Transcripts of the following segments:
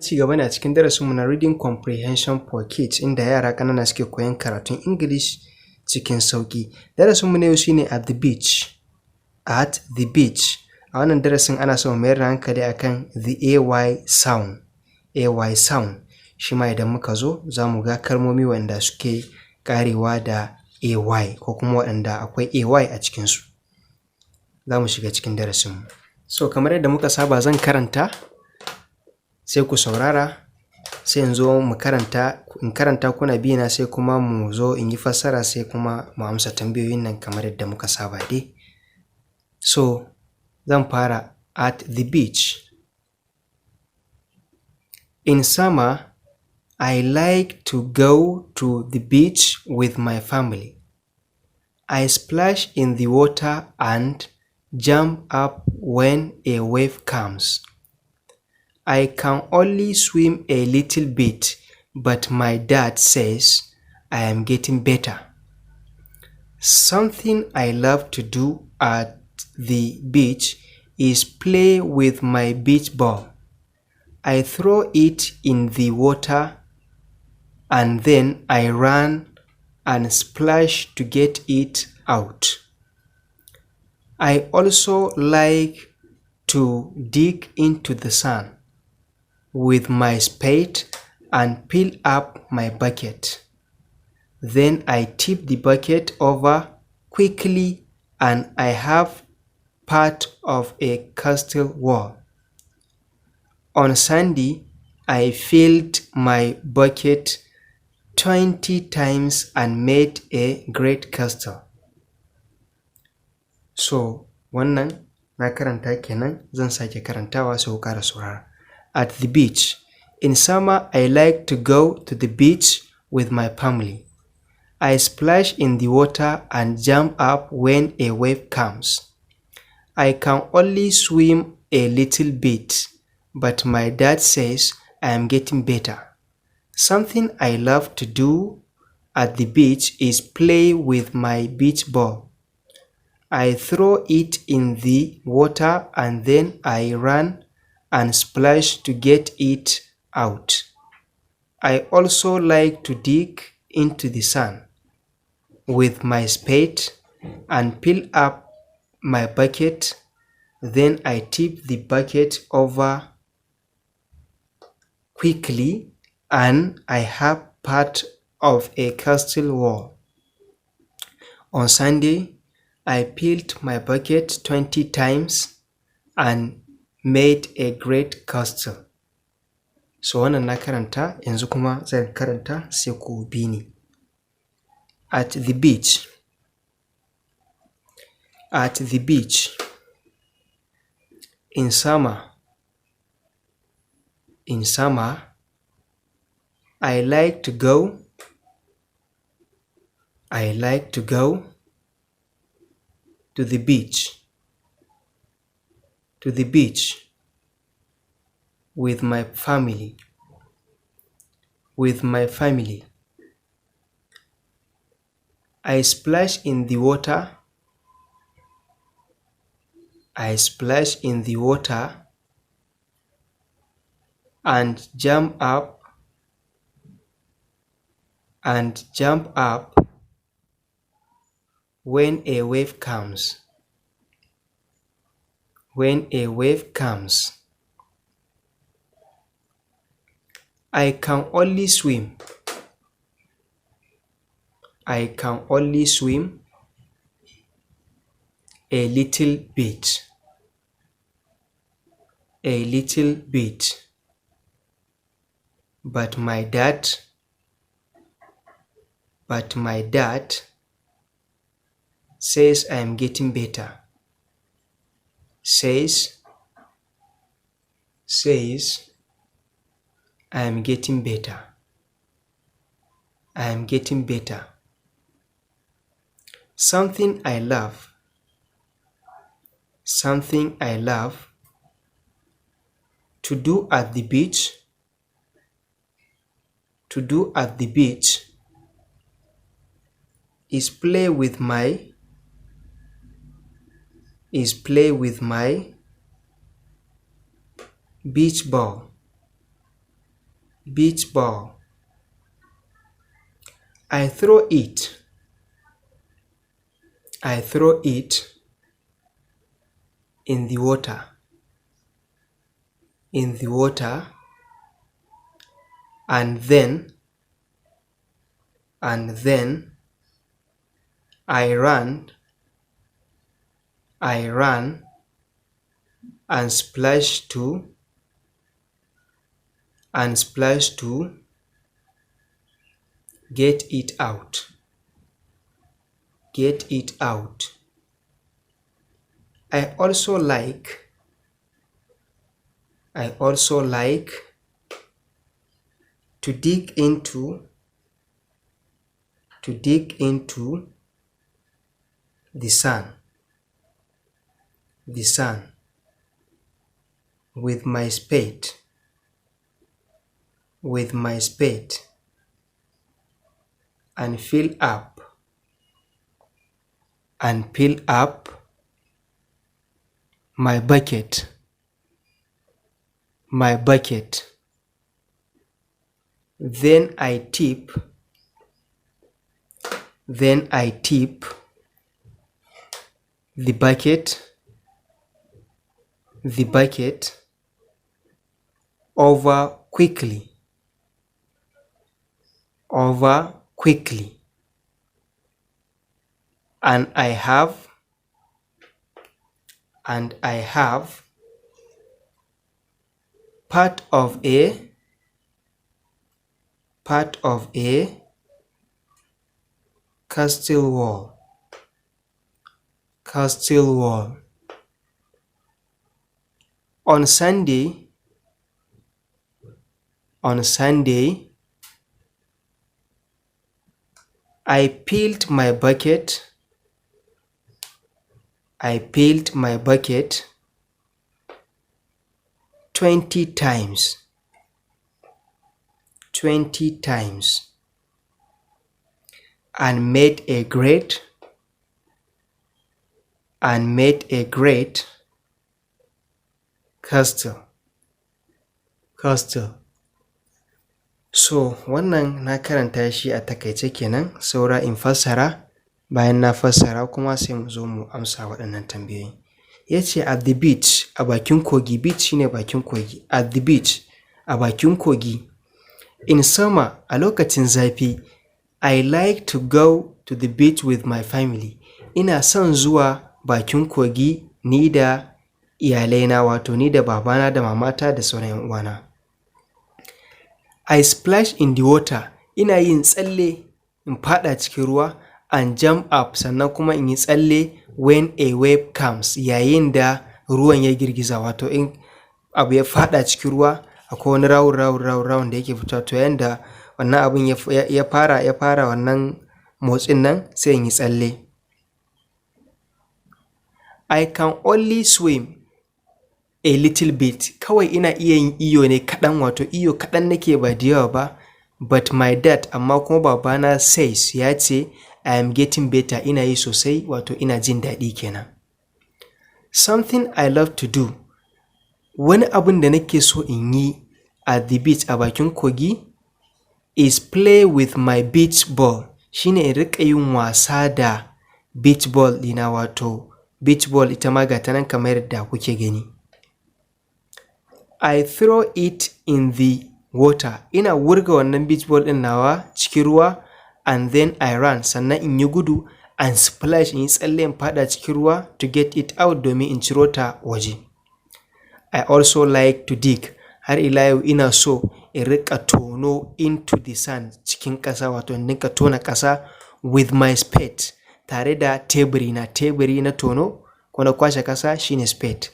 Ci gaba ne a cikin darasinmu na Reading Comprehension for Kids inda yara ƙanana suke koyon karatun English cikin sauƙi. Darasinmu na yau shine at the beach. At the beach. A wannan darasin ana so mu mayar da hankali akan the AY sound. AY sound. Shi ma idan muka zo za mu ga kalmomi waɗanda suke ƙarewa da AY ko kuma waɗanda akwai AY a cikinsu. Za mu shiga cikin darasinmu. So kamar yadda muka saba zan karanta sai ku saurara sai in zo mu karanta kuna bi na sai kuma mu zo in yi fassara sai kuma mu amsa tambayoyin nan kamar yadda muka saba dai. So zan fara at the beach. In summer, I like to go to the beach with my family. I splash in the water and jump up when a wave comes. I can only swim a little bit, but my dad says I am getting better. Something I love to do at the beach is play with my beach ball. I throw it in the water and then I run and splash to get it out. I also like to dig into the sand with my spade and fill up my bucket. Then I tip the bucket over quickly and I have part of a castle wall. On Sunday, I filled my bucket 20 times and made a great castle. So, wannan na karanta kenan zan sake karantawa sai ku ƙara saurara. At the beach. In summer, I like to go to the beach with my family. I splash in the water and jump up when a wave comes. I can only swim a little bit, but my dad says I am getting better. Something I love to do at the beach is play with my beach ball. I throw it in the water and then I run and splash to get it out. I also like to dig into the sand with my spade and fill up my bucket. Then I tip the bucket over quickly and I have part of a castle wall. On Sunday, I filled my bucket 20 times and made a great castle. So wannan na karanta yanzu kuma zan karanta sai ku bi ni. At the beach. At the beach. In summer. In summer, I like to go to the beach. To the beach with my family. With my family. I splash in the water. I splash in the water and jump up when a wave comes. When a wave comes. I can only swim. I can only swim a little bit. A little bit. But my dad says I am getting better. Says I am getting better. I am getting better. Something I love. Something I love to do at the beach. To do at the beach is play with my beach ball. beach ball. I throw it. I throw it in the water. In the water, and then I ran and splashed to get it out. Get it out. I also like to dig into the sun with my spade and fill up my bucket. Then I tip the bucket over quickly, and I have part of a castle wall. On Sunday, I filled my bucket 20 times and made a great castle. So wannan na karanta shi a takaice kenan, saura in fassara. Bayan na fassara kuma sai mu zo mu amsa waɗannan tambayoyi. Yace at the beach, a bakin kogi. Beach shine bakin kogi. At the beach, a bakin kogi. In summer, a lokacin zafi, I like to go to the beach with my family. Ina son zuwa bakin kogi ni da iyalaina, wato ni da babana da mamata da sauran 'yan uwana. I splash in the water. Ina yin tsalle in fada cikin ruwa, and jump up, sannan kuma in yi tsalle when a wave comes, yayin da ruwan ya girgiza, wato in abu ya fada cikin ruwa akwai wani rawun da yake fitowa, to yayin da wannan abun ya fara wannan motsin nan sai in yi tsalle. I can only swim a little bit. Kawai ina iya yin iyo ne kaɗan, wato iyo kaɗan nake ba da yawa ba. But my dad, amma kuma babana, says, ya ce I am getting better. Ina yi sosai, wato ina jin daɗi kenan. Something I love to do. Wani abun da nake so in yi at the beach, a bakin kogi, is play with my beach ball. Shine in riƙa yin wasa da beach ball ɗina, wato beach ball ita ma ga ta nan kamar yadda kuke gani. I throw it in the water. Ina wurga wannan beach ball ɗin nawa cikin ruwa, and then I run, sannan in yi gudu, and splash, in yi tsalle in fada cikin ruwa, to get it out, domin in ciro ta waje. I also like to dig. Har ila yau ina so in riƙa tono into the sand, cikin ƙasa, wato in rinƙa tona ƙasa with my spade, tare da teburi na tono ko na kwashe ƙasa shine spade,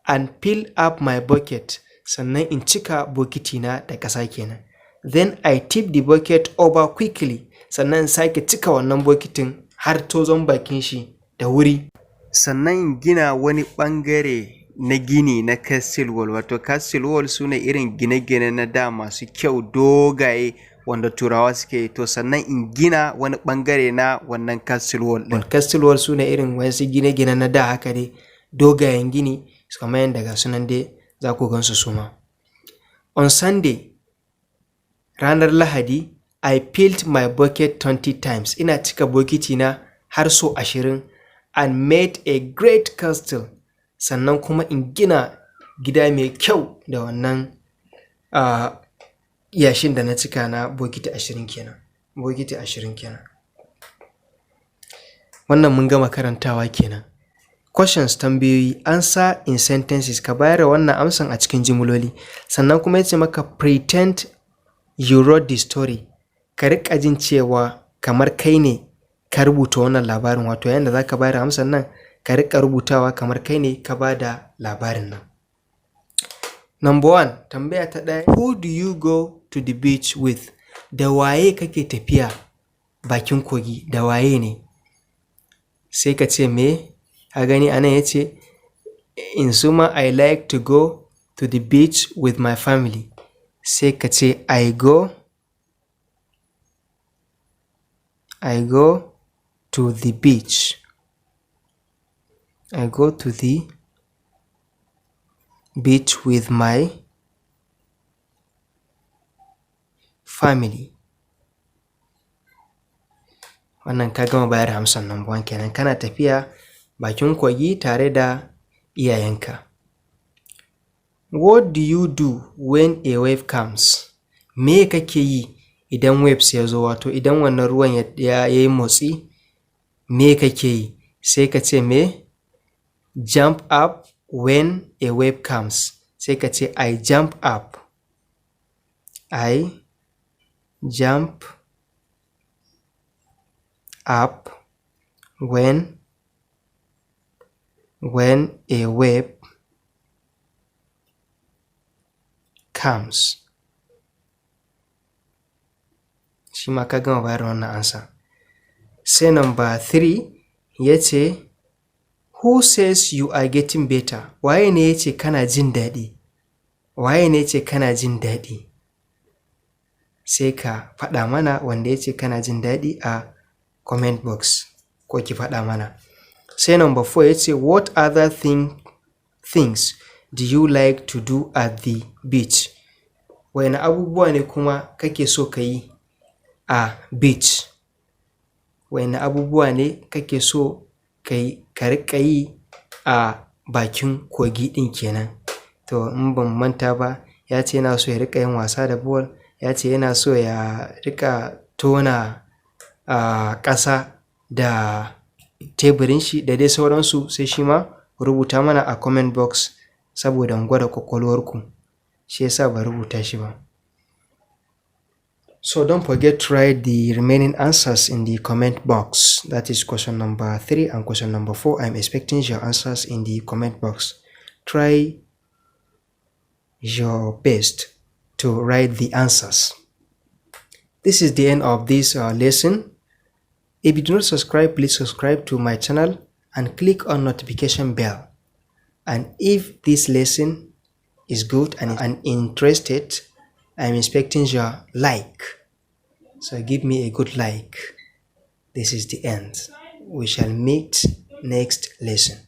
and fill up my bucket, sannan in cika bokitina da ƙasa kenan. Then I tip the bucket over quickly, sannan in sake cika wannan bokitin har tozon bakin shi da wuri. Sannan in gina wani ɓangare na gini na castle wall, wato castle wall sune irin gine-gine na da masu kyau dogaye wanda turawa suke yi, to sannan in gina wani ɓangare na wannan castle wall ɗin. Castle wall sune irin wasu gine-gine na da haka dai, dogayen gini kamar yadda ga sunan dai za ku gansu suma. On Sunday, Ranar Lahadi, I filled my bucket 20 times. Ina cika bokiti na har so 20 and made a great castle. Sannan kuma in gina gida mai kyau da wannan yashin da na cika na bokiti 20 kenan. Bokiti 20 kenan. Wannan mun gama karantawa kenan. Questions, tambayoyi, answer in sentences, ka bayar wannan amsan a cikin jimloli. Sannan kuma yace maka pretend you wrote the story. Ka riƙa jin cewa kamar kai ne ka rubuta wannan labarin, wato yayin da zaka bayar amsan nan ka riƙa rubutawa kamar kai ne ka bada labarin nan. Number 1, tambaya ta ɗaya. Who do you go to the beach with? Da waye kake tafiya bakin kogi? Da waye ne? Sai ka ce me? A gani anan yace in suma I like to go to the beach with my family. Sai ka ce I go to the beach. I go to the beach with my family. Wannan ka gama bayar amsan number 1 kenan. Kana tafiya bakin kogi tare da iyayenka. What do you do when a wave comes? Me kake yi idan waves ya zo, wato idan wannan ruwan ya yi motsi, me kake yi? Sai ka ce me? Jump up when a wave comes. Sai ka ce I jump up. I jump up when a wave comes. Shi ma ka gama bayar wannan ansa. Sai number 3 yace who says you are getting better? Waye ne yace kana jin daɗi? Waye ne yace kana jin daɗi? Sai ka faɗa mana wanda yace kana jin daɗi a comment box ko ki faɗa mana. Sai number 4 yace what other things do you like to do at the beach? Wane abubuwa ne kuma kake so ka yi a beach? Wane abubuwa ne kake so ka riƙa yi a bakin kogi ɗin kenan? To in ban manta ba, ya ce yana so ya riƙa yin wasa da ball, ya ce yana so ya riƙa tona ƙasa da teburin shi da dai sauransu. Sai shi ma rubuta mana a comment box saboda in gwada kwakwalwarku. Shi yasa ba rubuta shi ba. So don't forget to write the remaining answers in the comment box. That is question number 3 and question number 4. I'm expecting your answers in the comment box. Try your best to write the answers. This is the end of this lesson. If you do not subscribe, please subscribe to my channel and click on notification bell. And if this lesson is good and interested, I'm expecting your like. So give me a good like. This is the end. We shall meet next lesson.